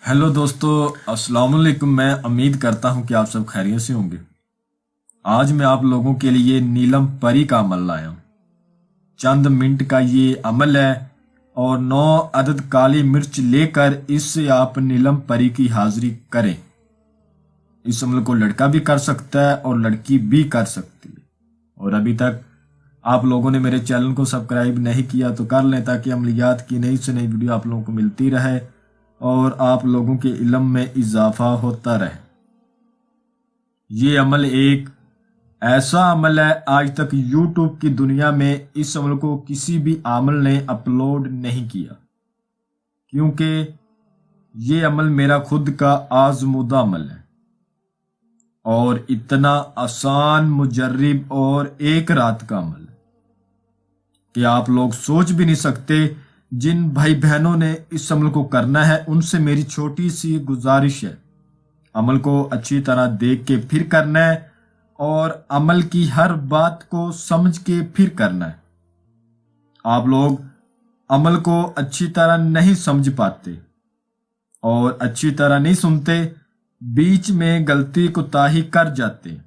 Hello दोस्तों, अस्सलाम वालेकुम। मैं उम्मीद करता हूं कि आप सब खैरियत से होंगे। आज मैं आप लोगों के लिए नीलम परी का अमल लाया हूं। चंद मिनट का ये अमल है और 9 अदद काली मिर्च लेकर इससे आप नीलम परी की हाजिरी करें। इस अमल को लड़का भी कर सकता है और लड़की भी कर सकती है। और अभी तक आप लोगों ने मेरे चैनल को सब्सक्राइब नहीं किया तो कर लें, ताकि अमलियात की नई से नई वीडियो आप लोगों को मिलती रहे और आप लोगों के इल्म में इजाफा होता रहे। ये अमल एक ऐसा अमल है, आज तक यूट्यूब की दुनिया में इस अमल को किसी भी आमल ने अपलोड नहीं किया, क्योंकि ये अमल मेरा खुद का आजमूदा अमल है और इतना आसान, मुजर्रिब और एक रात का अमल है कि आप लोग सोच भी नहीं सकते। जिन भाई बहनों ने इस अमल को करना है उनसे मेरी छोटी सी गुजारिश है, अमल को अच्छी तरह देख के फिर करना है और अमल की हर बात को समझ के फिर करना है। आप लोग अमल को अच्छी तरह नहीं समझ पाते और अच्छी तरह नहीं सुनते, बीच में गलती कोताही कर जाते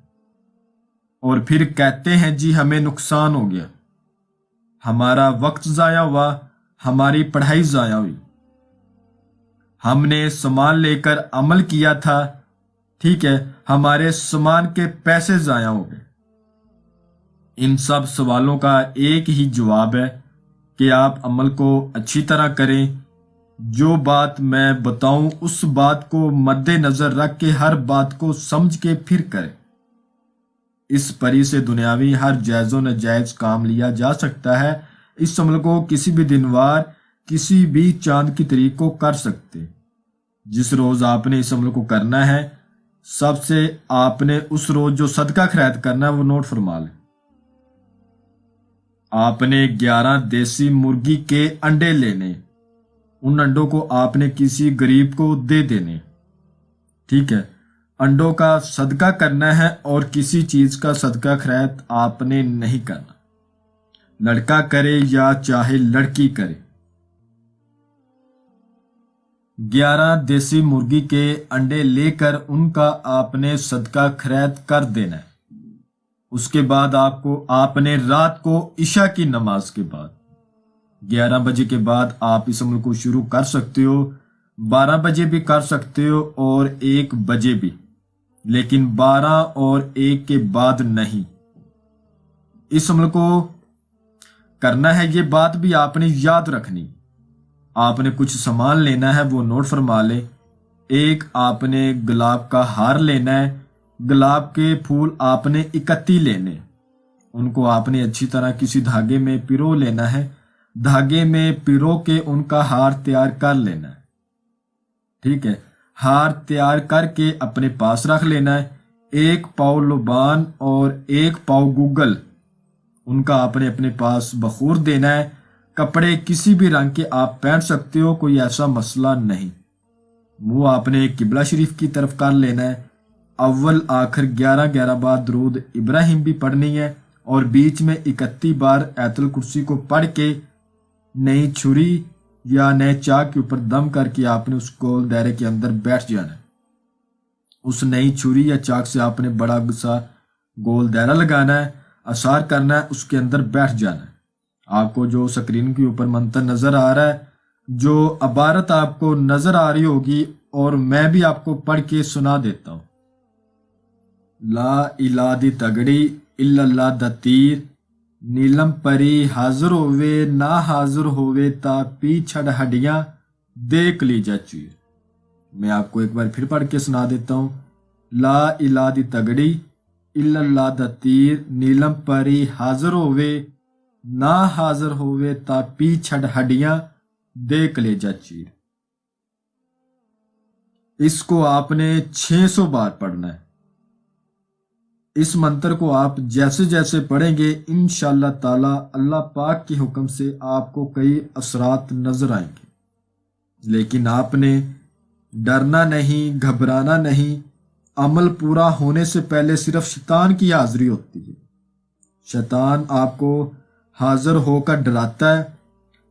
और फिर कहते हैं जी हमें नुकसान हो गया, हमारा वक्त जाया हुआ, हमारी पढ़ाई जाया हुई, हमने सामान लेकर अमल किया था, ठीक है, हमारे सामान के पैसे जाया हो गए। इन सब सवालों का एक ही जवाब है कि आप अमल को अच्छी तरह करें। जो बात मैं बताऊं उस बात को मद्देनजर रख के हर बात को समझ के फिर करें। इस परी से दुनियावी हर जायज़ व नाजायज काम लिया जा सकता है। इस अमल को किसी भी दिनवार, किसी भी चांद की तारीख को कर सकते। जिस रोज आपने इस अमल को करना है, सबसे आपने उस रोज जो सदका खैरात करना है वो नोट फरमा लें। आपने 11 देसी मुर्गी के अंडे लेने, उन अंडों को आपने किसी गरीब को दे देने, ठीक है। अंडों का सदका करना है और किसी चीज का सदका खैरात आपने नहीं करना, लड़का करे या चाहे लड़की करे। 11 देसी मुर्गी के अंडे लेकर उनका आपने सदका खैरात कर देना है। उसके बाद आपने रात को इशा की नमाज के बाद 11 बजे के बाद आप इस अमल को शुरू कर सकते हो। 12 बजे भी कर सकते हो और 1 बजे भी, लेकिन 12 और 1 के बाद नहीं। इस अमल को करना है, ये बात भी आपने याद रखनी। आपने कुछ सामान लेना है, वो नोट फरमा ले। एक आपने गुलाब का हार लेना है, गुलाब के फूल आपने 31 लेने, उनको आपने अच्छी तरह किसी धागे में पिरो लेना है, धागे में पिरो के उनका हार तैयार कर लेना है, ठीक है। हार तैयार करके अपने पास रख लेना है। 1 पाव लुबान और 1 पाव गूगल, उनका आपने अपने पास बखूर देना है। कपड़े किसी भी रंग के आप पहन सकते हो, कोई ऐसा मसला नहीं। मुंह आपने किबला शरीफ की तरफ कर लेना है। अव्वल आखिर 11-11 बार दरूद इब्राहिम भी पढ़नी है और बीच में 31 बार आयतुल कुर्सी को पढ़ के नई छुरी या नए चाक के ऊपर दम करके आपने उस गोल दायरे के अंदर बैठ जाना है। उस नई छुरी या चाक से आपने बड़ा सा गोल दायरा लगाना है, असार करना है, उसके अंदर बैठ जाना है। आपको जो स्क्रीन के ऊपर मंत्र नजर आ रहा है, जो अबारत आपको नजर आ रही होगी और मैं भी आपको पढ़ के सुना देता हूं। ला इला दी तगड़ी इल्लल्लाह दा तीर, नीलम परी हाजिर होवे ना हाजिर होवे ता पी छड़ हड्डियां देख ली जा चीर। मैं आपको एक बार फिर पढ़ के सुना देता हूं। ला इला दी तगड़ी इल्लल्लाह दा तीर, नीलम परी हाजिर होवे ना हाजिर होवे ता पी छड़ हड्डियां देख ले जा चीर। इसको आपने 600 बार पढ़ना है। इस मंत्र को आप जैसे जैसे पढ़ेंगे इंशाअल्लाह ताला अल्लाह पाक के हुक्म से आपको कई असरात नजर आएंगे। लेकिन आपने डरना नहीं, घबराना नहीं। अमल पूरा होने से पहले सिर्फ शैतान की हाजिरी होती है। शैतान आपको हाजिर होकर डराता है,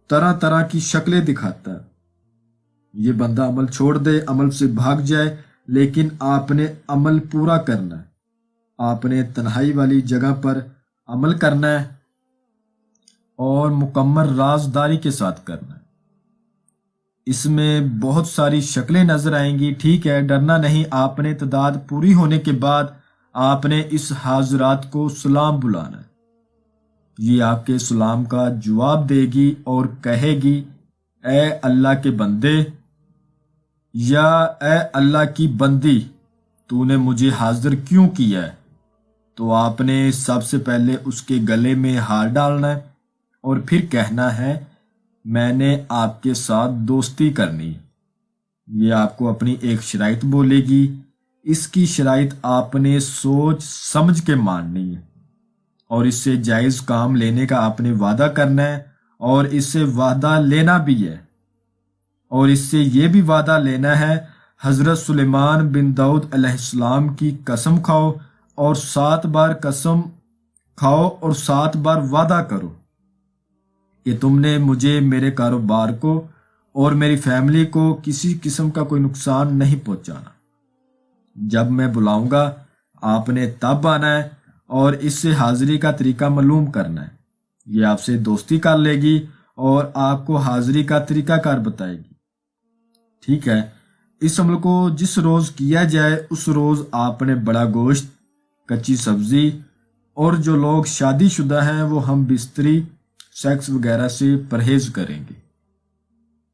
तरह तरह की शक्लें दिखाता है। یہ بندہ عمل چھوڑ دے، عمل سے بھاگ جائے، لیکن آپ نے عمل پورا کرنا ہے، آپ نے تنہائی والی جگہ پر عمل کرنا ہے اور مکمل رازداری کے ساتھ کرنا ہے۔ اس میں بہت ساری شکلیں نظر آئیں گی، ٹھیک ہے، ڈرنا نہیں۔ آپ نے تعداد پوری ہونے کے بعد آپ نے اس حاضرات کو سلام بلانا ہے۔ یہ آپ کے سلام کا جواب دے گی اور کہے گی اے اللہ کے بندے یا اے اللہ کی بندی، تو نے مجھے حاضر کیوں کیا ہے؟ تو آپ نے سب سے پہلے اس کے گلے میں ہار ڈالنا ہے اور پھر کہنا ہے میں نے آپ کے ساتھ دوستی کرنی ہے۔ یہ آپ کو اپنی ایک شرائط بولے گی، اس کی شرائط آپ نے سوچ سمجھ کے ماننی ہے اور اس سے جائز کام لینے کا آپ نے وعدہ کرنا ہے اور اس سے وعدہ لینا بھی ہے، اور اس سے یہ بھی وعدہ لینا ہے حضرت سلیمان بن داؤد علیہ السلام کی قسم کھاؤ اور 7 بار قسم کھاؤ اور 7 بار وعدہ کرو کہ تم نے مجھے، میرے کاروبار کو اور میری فیملی کو کسی قسم کا کوئی نقصان نہیں پہنچانا۔ جب میں بلاؤں گا آپ نے تب آنا ہے اور اس سے حاضری کا طریقہ معلوم کرنا ہے۔ یہ آپ سے دوستی کر لے گی اور آپ کو حاضری کا طریقہ کار بتائے گی، ٹھیک ہے۔ اس عمل کو جس روز کیا جائے اس روز آپ نے بڑا گوشت، کچی سبزی، اور جو لوگ شادی شدہ ہیں وہ ہم بستری سیکس وغیرہ سے پرہیز کریں گے۔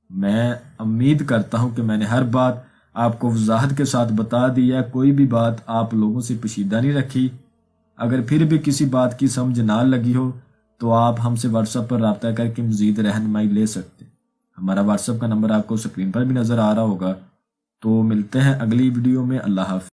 میں امید کرتا ہوں کہ میں نے ہر بات آپ کو وضاحت کے ساتھ بتا دی ہے، کوئی بھی بات آپ لوگوں سے پوشیدہ نہیں رکھی۔ اگر پھر بھی کسی بات کی سمجھ نہ لگی ہو تو آپ ہم سے واٹس ایپ پر رابطہ کر کے مزید رہنمائی لے سکتے ہیں۔ ہمارا واٹس ایپ کا نمبر آپ کو اسکرین پر بھی نظر آ رہا ہوگا۔ تو ملتے ہیں اگلی ویڈیو میں۔ اللہ حافظ۔